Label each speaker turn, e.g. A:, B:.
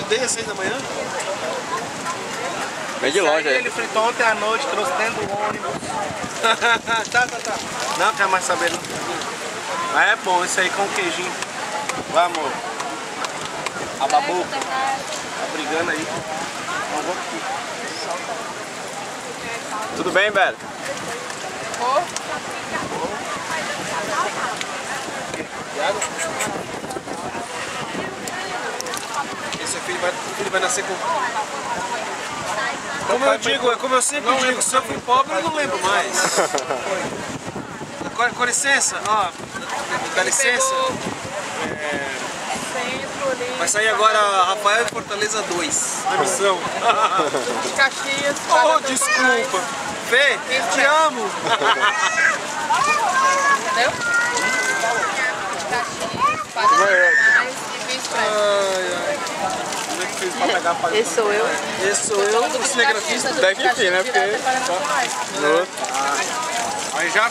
A: Desde as 6 da manhã?
B: Vem de longe aí.
C: Ele fritou ontem à noite, trouxe dentro do ônibus.
A: Tá. Não quer mais saber não. Mas é bom isso aí com queijinho. Vai, amor. A babu. Tá brigando aí. Não vou aqui.
B: Tudo bem, velho?
A: Esse filho vai nascer com... Como eu digo, como eu sempre digo, se eu fui pobre eu não lembro mais. Com licença, ó, dá licença. Vai sair agora Rafael e Fortaleza 2, na missão.
D: Caxias,
A: Oh, desculpa. Fê, te amo.
D: entendeu?
A: Como é que fez pra pegar a
D: Esse sou eu.
A: Esse sou eu, o cinegrafista.
B: Daqui, né? Porque...
A: Aí já